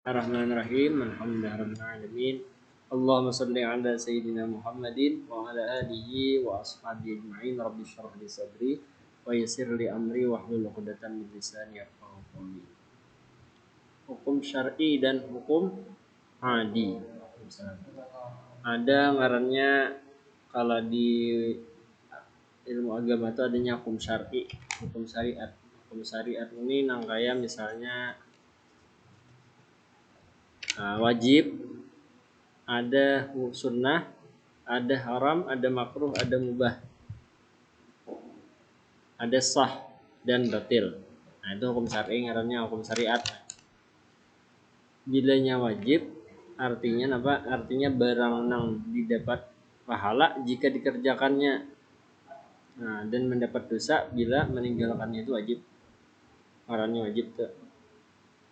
Bismillahirrahmanirrahim. Alhamdulillahirabbil alamin. Allahumma shalli ala sayyidina Muhammadin wa ala alihi wa ashabihi ajma'in. Rabbi shrah li sadri wa yassir li amri wahlul 'uqdatam min lisani yafqahu qawli. Hukum syar'i dan hukum adi. Ada ngarannya kalau di ilmu agama itu adanya hukum syar'i, hukum syariat. Hukum syariat ini nangkaya misalnya wajib, ada sunnah, ada haram, ada makruh, ada mubah, ada sah dan batil. Nah itu hukum syar'i ngarannya hukum syariat. Bilanya wajib artinya apa? Artinya barang nang didapat pahala jika dikerjakannya. Nah, dan mendapat dosa bila meninggalkannya itu wajib. Ngarannya wajib tuh.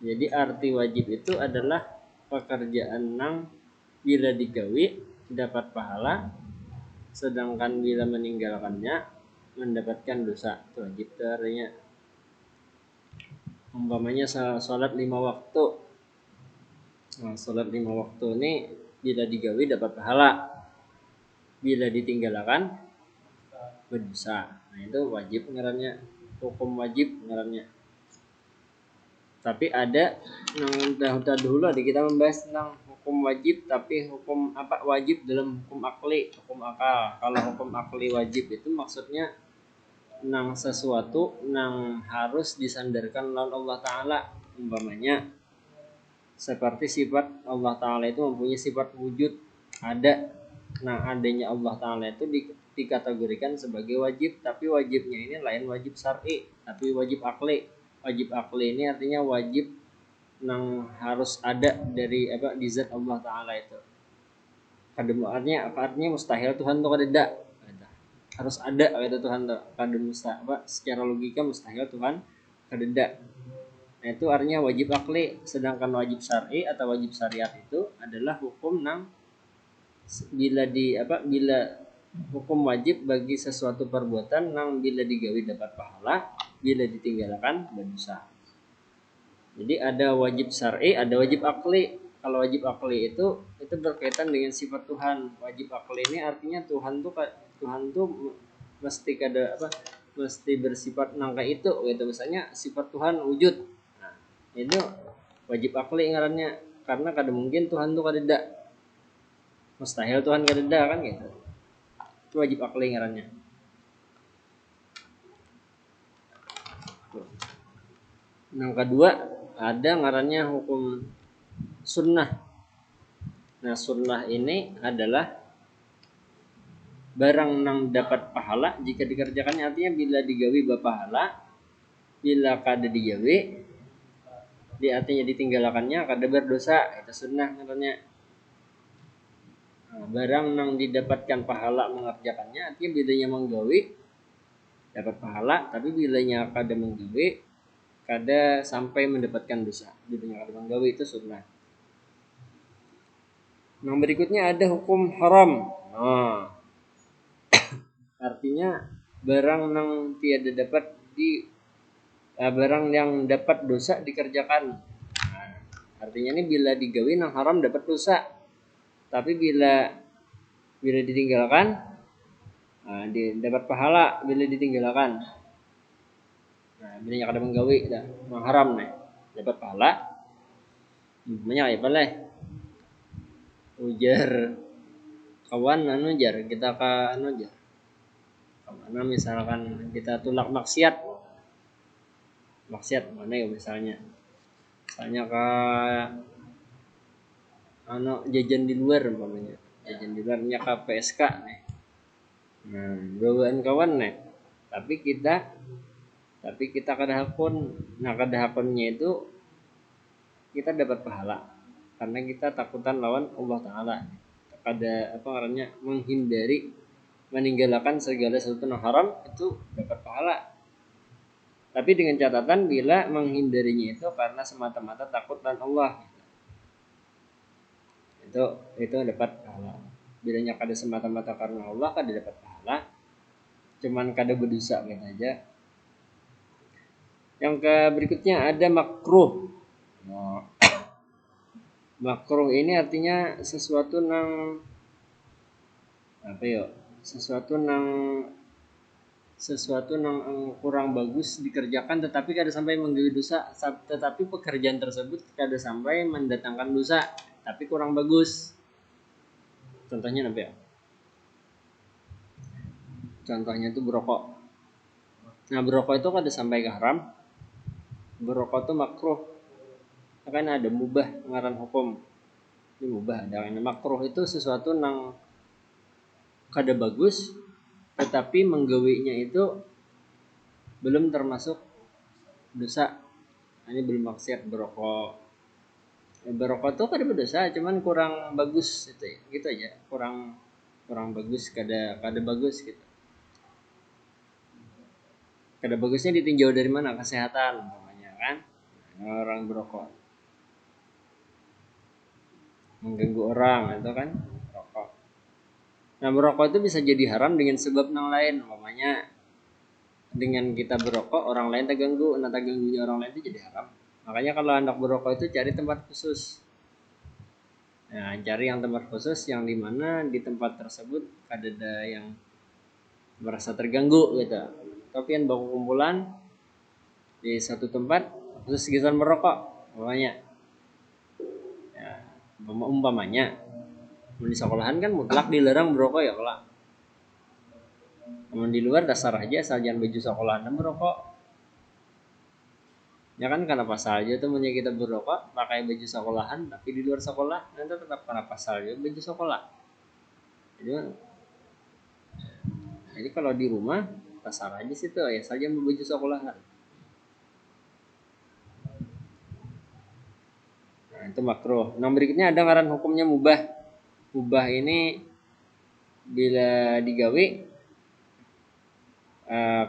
Jadi arti wajib itu adalah pekerjaan nang bila digawi dapat pahala, sedangkan bila meninggalkannya mendapatkan dosa. Itu wajib artinya. Umpamanya salat 5 waktu. Nah, salat 5 waktu ini bila digawi dapat pahala, bila ditinggalkan berdosa. Nah itu wajib ngarannya, hukum wajib ngarannya. Tapi ada yang dahulu kita membahas tentang hukum wajib, tapi hukum apa wajib dalam hukum akli, hukum akal. Kalau hukum akli wajib itu maksudnya nang sesuatu nang harus disandarkan lawan Allah Ta'ala. Umpamanya seperti sifat Allah Ta'ala itu mempunyai sifat wujud, ada. Nah adanya Allah Ta'ala itu dikategorikan sebagai wajib, tapi wajibnya ini lain wajib syar'i, tapi wajib akli. Wajib akli ini artinya wajib yang harus ada dari apa di zat Allah Ta'ala itu. Artinya mustahil Tuhan tuh kada harus ada kata Tuhan tuh kada mustahil apa secara logika mustahil Tuhan kada. Nah itu artinya wajib akli. Sedangkan wajib syar'i atau wajib syariat itu adalah hukum nang bila hukum wajib bagi sesuatu perbuatan nang bila digawi dapat pahala, bila ditinggalkan berdosa. Jadi ada wajib syar'i, ada wajib akli. Kalau wajib akli itu berkaitan dengan sifat Tuhan. Wajib akli ini artinya Tuhan tuh mesti mesti bersifat nangka itu gitu. Misalnya sifat Tuhan wujud. Nah, itu wajib akli ngarannya, karena kada mungkin Tuhan tuh kada ada. Mustahil Tuhan kada ada kan gitu. Itu wajib akli ngarannya. Yang kedua ada ngarannya hukum sunnah. Nah sunnah ini adalah barang nang dapat pahala jika dikerjakannya, artinya bila digawi berpahala, bila kada digawi artinya ditinggalkannya kada berdosa. Itu sunnah ngarannya. Nah, barang nang didapatkan pahala mengerjakannya, artinya bilanya menggawi dapat pahala, tapi bilanya kada menggawi kada sampai mendapatkan dosa. Bilanya kada menggawi itu sunnah. Yang berikutnya ada hukum haram. Nah, artinya barang nang tiada dapat barang yang dapat dosa dikerjakan. Nah, artinya ini bila digawi nang haram dapat dosa, tapi bila ditinggalkan dapat pahala bila ditinggalkan. Nah, bilanya kada menggawi dah nang haram nih dapat pahala. Banyak ya boleh. Ujar kawan jar kita ka jar. Karena misalkan kita tulak maksiat mana ya misalnya ke jajan di luar umpamanya, jajan di luarnya ke PSK nih. Nah, bawaan kawan nih. Tapi kita kada hakun. Nah, kada hakunnya itu kita dapat pahala karena kita takutan lawan Allah Ta'ala. Kada menghindari meninggalkan segala sesuatu yang haram itu dapat pahala. Tapi dengan catatan bila menghindarinya itu karena semata-mata takut dan Allah, itu dapat pahala. Bilanya kada semata-mata karena Allah kada dapat pahala, cuman kada berdosa gitu aja. Yang berikutnya ada makruh. Makruh ini artinya sesuatu nang apa ya? Sesuatu nang kurang bagus dikerjakan tetapi kada sampai mengganggu dosa, tetapi pekerjaan tersebut kada sampai mendatangkan dosa tapi kurang bagus. Contohnya apa ya? Contohnya itu berokok. Nah, berokok itu kada sampai ke haram. Berokok itu makruh. Kan ada mubah ngaran hukum. Ini mubah ada yang makruh itu sesuatu nang kada bagus tetapi menggawinya itu belum termasuk dosa. Ini belum maksiat berokok. Berokok tuh kada berdosa, cuman kurang bagus itu ya. Gitu aja. Kurang bagus, kada bagus gitu. Kada bagusnya ditinjau dari mana? Kesehatan namanya kan. Orang berokok mengganggu orang itu kan rokok. Nah, berokok itu bisa jadi haram dengan sebab yang lain, umpamanya dengan kita berokok orang lain terganggu, nah terganggunya orang lain itu jadi haram. Makanya kalau hendak berokok itu cari tempat khusus. Nah, cari yang tempat khusus yang dimana di tempat tersebut ada yang merasa terganggu gitu. Tapi yang baku kumpulan di satu tempat khusus giliran merokok, umpamanya. Ya, umpamanya di sekolahan kan mutlak dilarang berokok ya kalau. Namun di luar dasar aja asal jangan baju sekolahan merokok. Ya kan karena pasal aja tuh punya kita berokok pakai baju sekolahan tapi di luar sekolah nanti tetap karena pasal aja baju sekolah. Jadi kalau di rumah pasal aja sih tuh ya saja baju sekolahan. Nah itu makruh. Nah berikutnya ada ngaran hukumnya mubah. Mubah ini bila digawe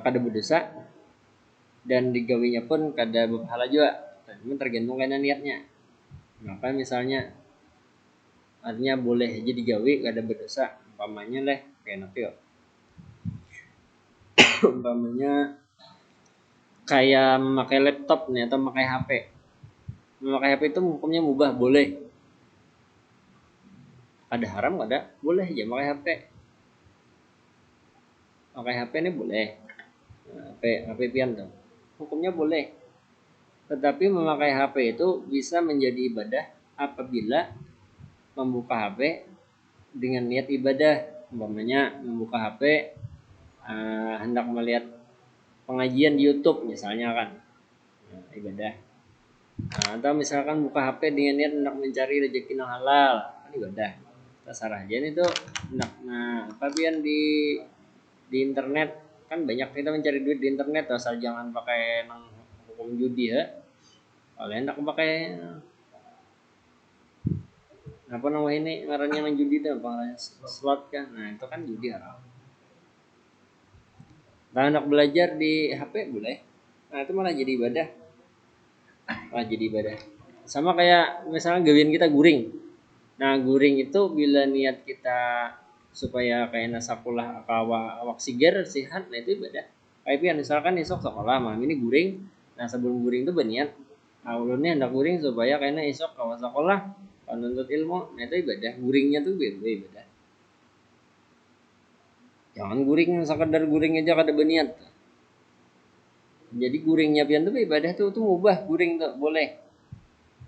kada berdosa dan digawinya pun kada berpahala juga. Cuma tergantung kena niatnya. Maka misalnya artinya boleh aja digawe kada berdosa. Umpamanya leh kayak nanti yo. Umpamanya kayak memakai laptop nih atau memakai HP. Memakai HP itu hukumnya mubah boleh. Ada haram ada boleh aja pakai HP. Pakai HP ini boleh. HP pian tuh. Hukumnya boleh. Tetapi memakai HP itu bisa menjadi ibadah apabila membuka HP dengan niat ibadah. Umpamanya membuka HP hendak melihat pengajian di YouTube misalnya kan. Ibadah. Atau misalkan buka HP dengan niat hendak mencari rezeki yang halal, kan ibadah. Terserah aja nih tuh apa pian di internet kan banyak kita mencari duit di internet asal jangan pakai nang hukum judi ya. Kalau enak pakai apa namanya ini ngarannya nang judi tuh apa slot kan. Nah, itu kan judi haram. Nah, anak belajar di HP boleh. Nah, itu malah jadi ibadah. Malah jadi ibadah. Sama kayak misalnya gawian kita guring. Nah, guring itu bila niat kita supaya kayak nasakulah awak siger sihat, nah itu ibadah. Kayak misalkan esok sekolah malam ini guring. Nah, sebelum guring itu berniat ulunnya hendak guring supaya kayaknya esok kawan sekolah menuntut ilmu. Nah, itu ibadah. Guringnya tuh ibadah. Jangan guring sekedar guring aja kada berniat. Jadi guringnya pian tuh ibadah tuh mubah, guring tuh boleh.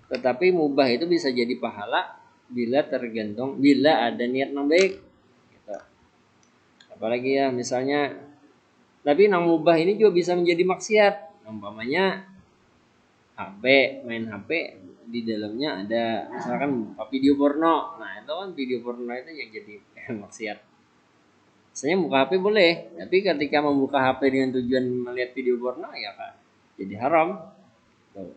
Tetapi mubah itu bisa jadi pahala bila ada niat yang baik gitu. Apalagi ya misalnya tapi nang mubah ini juga bisa menjadi maksiat. Umpamanya HP, main HP di dalamnya ada misalkan video porno. Nah, itu kan video porno itu yang jadi maksiat. Biasanya buka HP boleh, tapi ketika membuka HP dengan tujuan melihat video porno ya kan jadi haram. Tuh.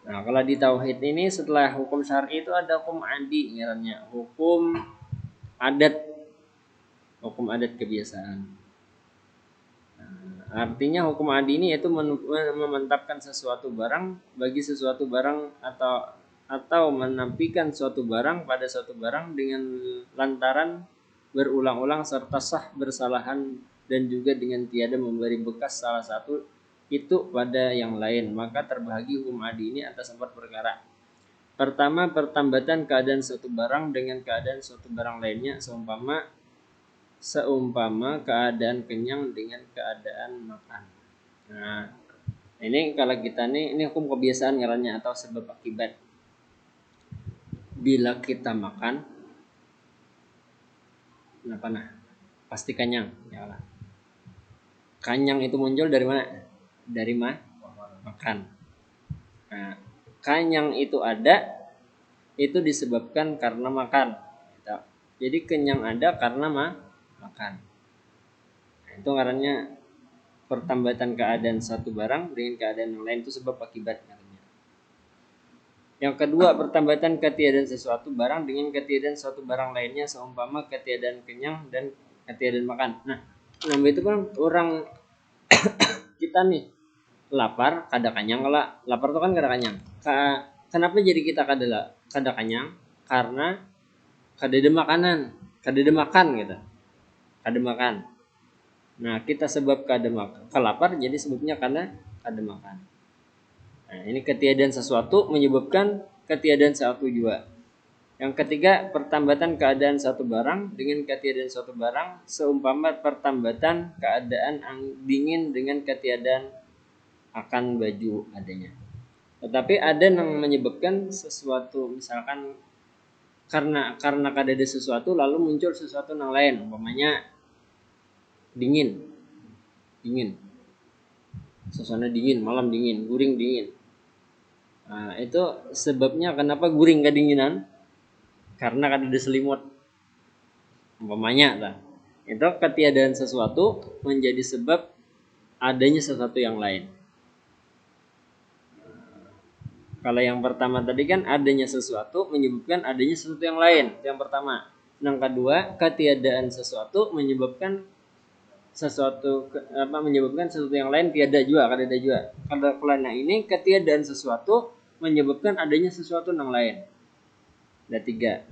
Nah, kalau di tauhid ini setelah hukum syar'i itu ada hukum adi ngarannya, hukum adat kebiasaan. Nah, artinya hukum adi ini yaitu mementapkan sesuatu barang bagi sesuatu barang atau menafikan suatu barang pada suatu barang dengan lantaran berulang-ulang serta sah bersalahan dan juga dengan tiada memberi bekas salah satu itu pada yang lain, maka terbagi hukum adi ini atas 4 perkara. Pertama, pertambatan keadaan suatu barang dengan keadaan suatu barang lainnya seumpama keadaan kenyang dengan keadaan makan. Nah, ini kalau kita ini hukum kebiasaan ngarannya atau sebab akibat. Bila kita makan, kenapa nah? Pasti kenyang, ya lah. Kenyang itu muncul dari mana? Dari makan. Nah, kenyang itu ada, itu disebabkan karena makan. Jadi kenyang ada karena makan. Nah, itu ngarannya pertambatan keadaan satu barang dengan keadaan yang lain itu sebab akibat. Yang kedua, pertambatan ketiadaan sesuatu barang dengan ketiadaan suatu barang lainnya seumpama ketiadaan kenyang dan ketiadaan makan. Nah, itu kan orang kita nih lapar, kada kenyang. Kalau lapar itu kan kada kenyang. Kenapa jadi kita kada kenyang? Karena kada ada makanan, kada ada makan gitu. Kada makan. Nah, kita sebab kada makan, kelapar jadi sebabnya karena kada makan. Nah, ini ketiadaan sesuatu menyebabkan ketiadaan sesuatu juga. Yang ketiga, pertambatan keadaan satu barang dengan ketiadaan suatu barang seumpama pertambatan keadaan dingin dengan ketiadaan akan baju adanya. Tetapi ada yang menyebabkan sesuatu, misalkan karena kada ada sesuatu lalu muncul sesuatu yang lain, umpamanya dingin. Suasana dingin, malam dingin, guring dingin. Nah, itu sebabnya kenapa guring kedinginan? Karena kan ada selimut. Umpamanya lah. Itu ketiadaan sesuatu menjadi sebab adanya sesuatu yang lain. Kalau yang pertama tadi kan adanya sesuatu menyebabkan adanya sesuatu yang lain. Yang pertama. Yang kedua, ketiadaan sesuatu menyebabkan sesuatu yang lain tiada juga, kada ada juga. Kalau yang ini ketiadaan sesuatu menyebabkan adanya sesuatu yang lain. Ada 3.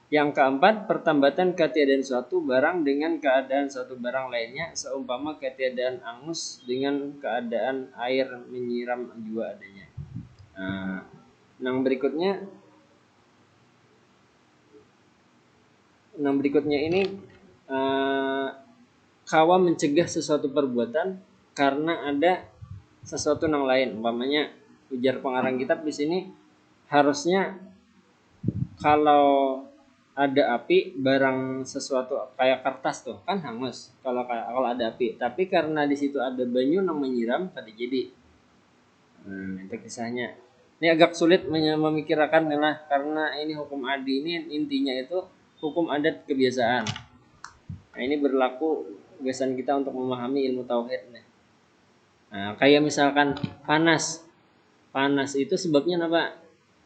Yang keempat, pertambatan ketiadaan suatu barang dengan keadaan suatu barang lainnya seumpama ketiadaan angus dengan keadaan air menyiram juga adanya. Nah, yang berikutnya ini kawa mencegah sesuatu perbuatan karena ada sesuatu yang lain. Umpamanya ujar pengarang kitab di sini harusnya kalau ada api barang sesuatu kayak kertas tuh kan hangus kalau ada api, tapi karena di situ ada banyu yang menyiram tadi jadi. Itu kisahnya. Ini agak sulit memikirkan karena ini hukum adi ini intinya itu hukum adat kebiasaan. Nah, ini berlaku kebiasaan kita untuk memahami ilmu tauhid. Nah, kayak misalkan panas itu sebabnya apa?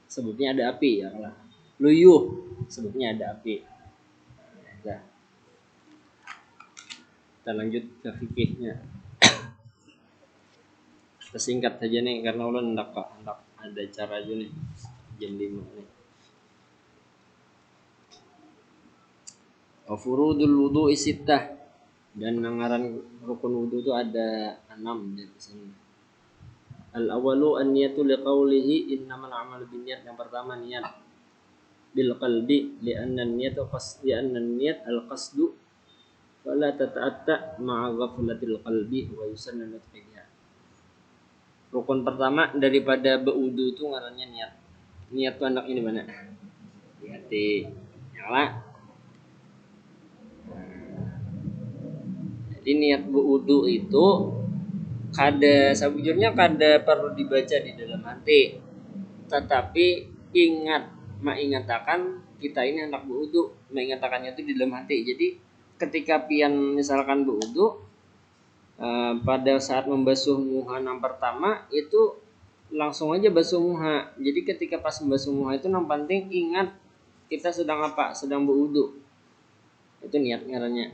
Sebabnya ada api ya lah. Luyuh sebabnya ada api. Nah, kita lanjut ke fikihnya. Kita singkat saja nih karena ulun hendak ada cara aja nih jam 5 nih. Furudul wudu'i sittah, dan ngaran rukun wudu itu ada 6 di sini. Al-awwalu an-niyatu liqaulihi innamal a'malu binniyat. Yang pertama niat bil qalbi li'anna an-niyat al-qasdu wala tata'atta ma'a ghaflatil qalbi wa yusannu fiha. Rukun pertama daripada berwudu itu ngarannya niat. Niat itu anak ini mana? Di hati. Nyala. Jadi niat berwudu itu sebujurnya kada perlu dibaca di dalam hati, tetapi mengatakan kita ini hendak berwudu, mengatakannya itu di dalam hati. Jadi ketika pian misalkan berwudu, pada saat membasuh muha yang pertama itu langsung aja basuh muha. Jadi ketika pas membasuh muha itu yang penting ingat kita sedang apa? Sedang berwudu. Itu niat ngarannya.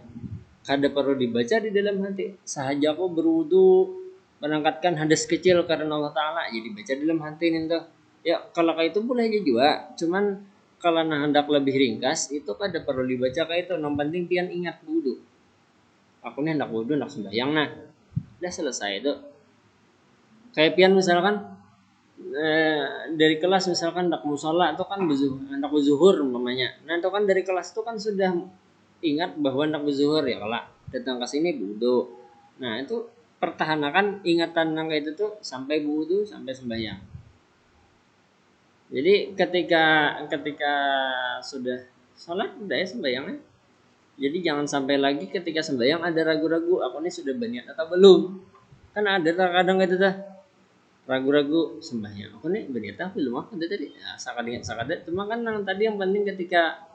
Kada perlu dibaca di dalam hati. Sahaja aku berwudu menangkatkan hadas kecil karena Allah Ta'ala, jadi baca dalam hati nih tuh. Ya kalau kayak itu boleh aja juga. Cuman kalau hendak lebih ringkas itu kada perlu dibaca kayak itu. Yang penting pian ingat wudu. Aku nih hendak wudu, hendak sembahyang nah. Udah selesai itu. Kayak pian misalkan dari kelas misalkan anak musola itu kan anak zuhur umpamanya. Nah itu kan dari kelas itu kan sudah ingat bahwa anak zuhur ya kalau datang ke sini wudu. Nah itu pertahankan ingatan yang itu tuh sampai wudu sampai sembahyang. Jadi ketika sudah sholat udah ya sembahyangnya. Jadi jangan sampai lagi ketika sembahyang ada ragu-ragu aku ini sudah berniat atau belum. Kan ada kadang itu dah ragu-ragu sembahyang aku nih berniat apa belum aku tadi ya, sakadingat cuma kan yang tadi yang penting ketika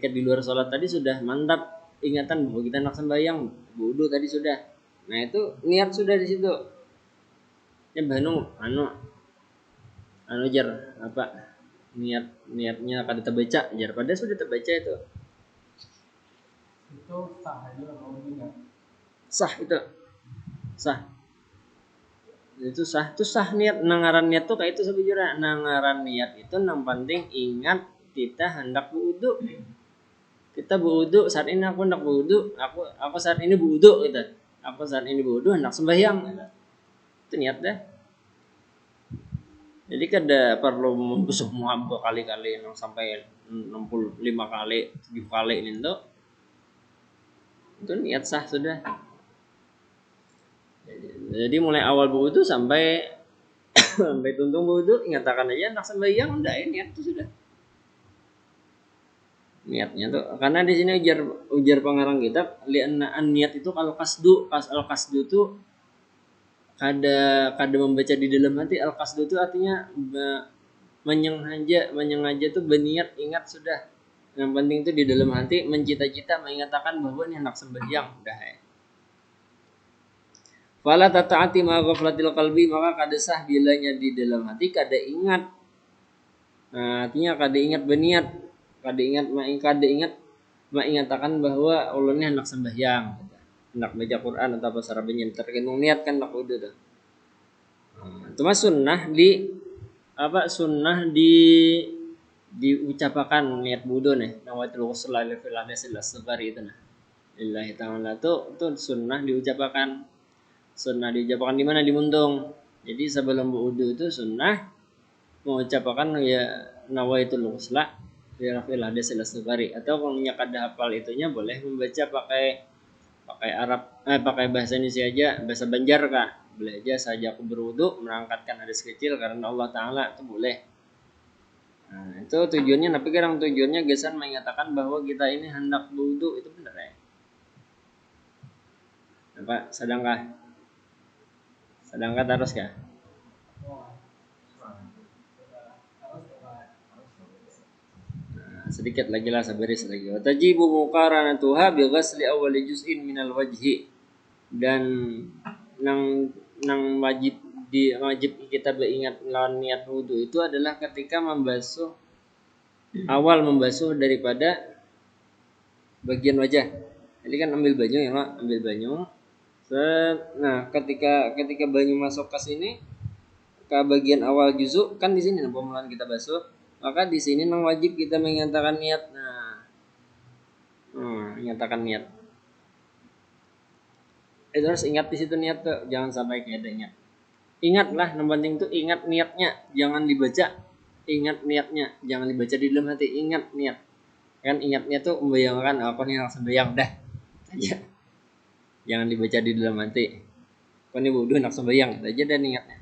di luar sholat tadi sudah mantap ingatan bahwa kita nak sembahyang wudu tadi sudah. Nah itu niat sudah di situ ya anu jar apa niatnya kada terbaca jar pada sudah terbaca itu sah aja kalau enggak sah itu sah niat nangaran niat tuh kayak itu sebujurnya nangaran niat itu yang penting ingat kita hendak berwudu saat ini aku hendak berwudu aku saat ini berwudu gitu aku saat ini berwudu hendak sembahyang gitu. Itu niat deh. Jadi kada perlu semua berkali-kali sampai 65 kali 7 kali ini tuh itu niat sah sudah. Jadi mulai awal berwudu sampai sampai tuntung berwudu ingatakan aja nak sembahyang udah ya niat itu sudah. Niatnya tuh karena di sini ujar pengarang kitab li'anna niat itu kalau al kasdu tuh kada membaca di dalam hati al kasdu itu artinya menyengaja tuh berniat ingat sudah yang penting itu di dalam hati mencita-cita mengatakan bahwa ini hendak sembahyang udah ya. Fala tata'ati ma ghaflatil qalbi maka kada sah bilanya di dalam hati kada ingat. Nah, artinya kada ingat berniat, kada ingat mengatakan bahwa Allah ini hendak sembahyang, hendak baca Quran atau apa sarabanya tergantung niat kan hendak wudu tuh. Cuma sunnah diucapkan niat wudu nih, nawaitul ghusl fil hadasil asghar itu nah. Lillahi ta'ala tuh sunnah diucapkan di mana di muntung. Jadi sebelum wudu itu sunnah mengucapkan ya nawaitul ghusla fi rafil hadasil asghari atau kalau kada hafal itunya boleh membaca pakai Arab pakai bahasa Indonesia aja bahasa Banjar kah boleh aja saja aku berwudu merangkatkan hadas kecil karena Allah Ta'ala itu boleh. Nah, itu tujuannya tapi kadang tujuannya gesan mengatakan bahwa kita ini hendak berwudu itu benar ya apa sedangkah harus kah sedikit lagi lah sabaris lagi. Tajibu muqaranatuha bi ghasli awwali juz'in minal wajhi dan nang wajib kita beringat lawan niat wudu itu adalah ketika membasuh daripada bagian wajah. Jadi kan ambil banyu nah ketika banyu masuk ke sini ke bagian awal juzuk kan di sini pemulaan kita basuh maka di sini nang wajib kita menyatakan niat. Menyatakan niat. Itu harus ingat di situ niat tuh, jangan sampai kayak ada niat. Ingatlah, yang penting tuh ingat niatnya, jangan dibaca. Ingat niatnya, jangan dibaca di dalam hati. Ingat niat. Kan ingatnya tuh membayangkan aku nih langsung bayang dah. Aja. Jangan dibaca di dalam hati. Aku nih wudu nak sembayang aja dan ingatnya.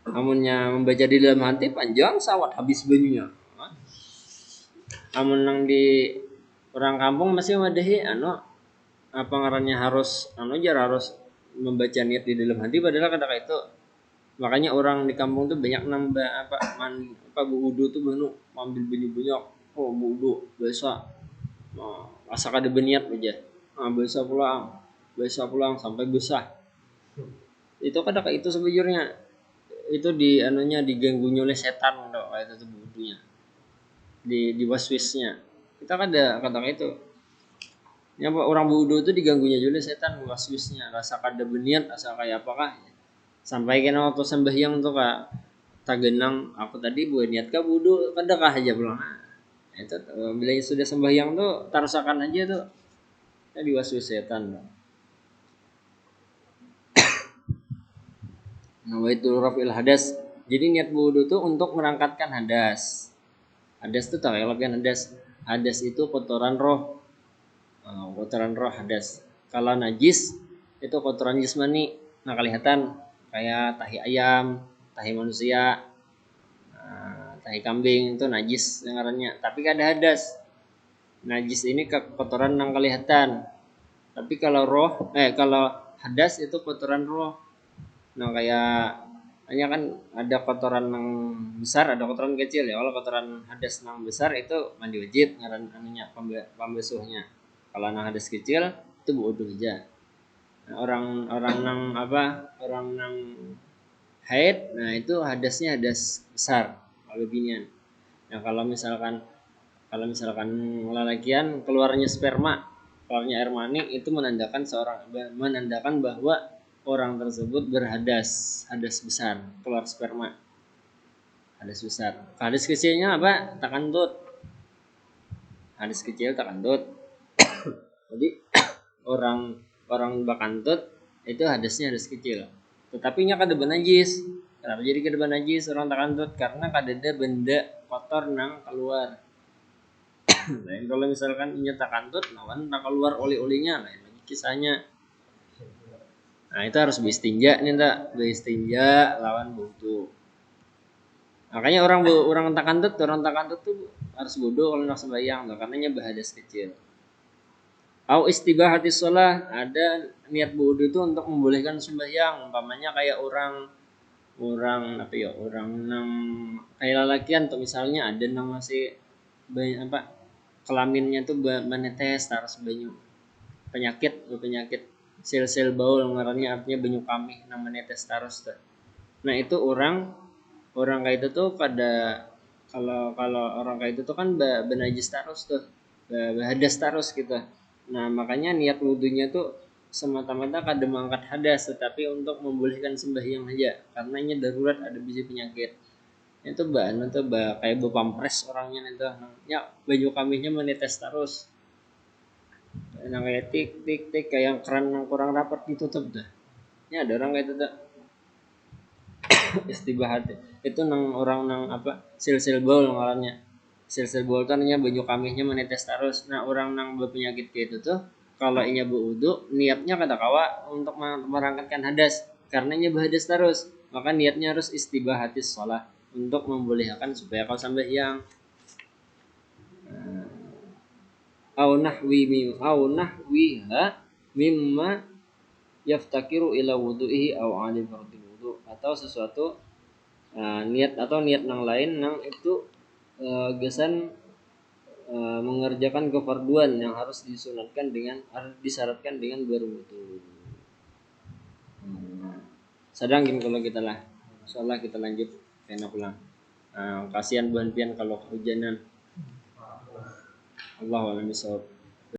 Amunnya membaca di dalam hati panjang sawat habis banyunya. Amun nang di orang kampung masih madahi apa ngarannya harus membaca niat di dalam hati padahal kata itu makanya orang di kampung tuh banyak nambah wudu tuh ambil banyak wudu biasa asal ada berniat aja biasa pulang sampai besar itu kata itu sebujurnya itu diganggunya oleh setan kayak itu wudunya di waswisnya kita ada kata itu ya orang wudu itu diganggunya juga setan waswisnya rasa kada berniat asal kayak apakah sampai kena waktu sembahyang tuh kak tagenang aku tadi buat niat ke wudu kada kah aja pulang itu bila sudah sembahyang tuh tarasakan aja tuh ya diwaswis setan Nawaitu rafil hadas. Jadi niat wudu tuh untuk merangkatkan hadas. Hadas itu tahu ya, lebihan hadas. Hadas itu kotoran roh. Kotoran roh hadas. Kalau najis itu kotoran jasmani. Nah, kelihatan kayak tahi ayam, tahi manusia, tahi kambing itu najis ngarannya. Tapi ada hadas. Najis ini kotoran yang kelihatan. Tapi kalau hadas itu kotoran roh. Nah, kayak hanya kan ada kotoran yang besar, ada kotoran kecil ya. Kalau kotoran hadas yang besar itu mandi wajib ngaran anunya pembasuhnya. Kalau yang hadas kecil itu wudu aja. Nah, orang yang orang yang haid, nah itu hadasnya hadas besar, lebihnya. Nah, kalau misalkan lelakian keluarnya sperma, keluarnya air mani itu menandakan bahwa orang tersebut hadas besar, keluar sperma, hadas besar. Hadas kecilnya apa? Takantut. Hadas kecil takantut. Jadi orang bakantut itu hadasnya hadas kecil. Tetapi nya kada najis. Kenapa jadi kada najis orang takantut? Karena kada ada benda kotor nang keluar. Lain kalau misalkan inya takantut, lawan tak keluar oli-olinya, lain lagi kisahnya. Nah, itu harus beristinja nih, tak beristinja lawan wudu. Makanya orang takantut tuh harus wudu kalau nak sembahyang, karena nya bahadas kecil. Au istibahati shalah, ada niat wudu itu untuk membolehkan sembahyang. Umpamanya kayak orang nang kayak lalakian tuh misalnya ada nang masih kelaminnya tuh menetes terus banyu penyakit sel-sel baul ngarannya, artinya banyu kamih nang menetes terus tuh. Nah, itu orang kayak itu tuh kalau orang kayak itu tuh kan benajis terus tuh, hadas terus gitu. Nah, makanya niat wudunya tuh semata-mata kada mengangkat hadas, tetapi untuk membolehkan sembahyang aja, karena ini darurat ada biji penyakit. Itu kayak pampres orangnya itu, ya baju kamihnya menetes terus. Nah, kayak tik kayak keran yang kurang rapat ditutup dah. Ya ada orang kayak itu dah. Istibahat itu orang silsil baul ngarannya. Silsil baul itu artinya baju kamihnya menetes terus. Nah, orang nang berpenyakit kayak itu tuh kalau inya berwudu niatnya kada kawa untuk merangkatkan hadas, karena inya berhadas terus. Maka niatnya harus istibahatis shalah, untuk membolehkan supaya kau sembahyang. Au nahwiha mimma yaftakiru ila wudu'ihi au 'ali fardhi wudu, atau sesuatu niat nang lain nang itu gesan mengerjakan kefarduan yang harus disyaratkan dengan berwudu. Sedang gini kalau kita lah, insyaallah kita lanjut kena pulang. Kasihan buan pian kalau kehujanan. Allahu a'lam bishawab.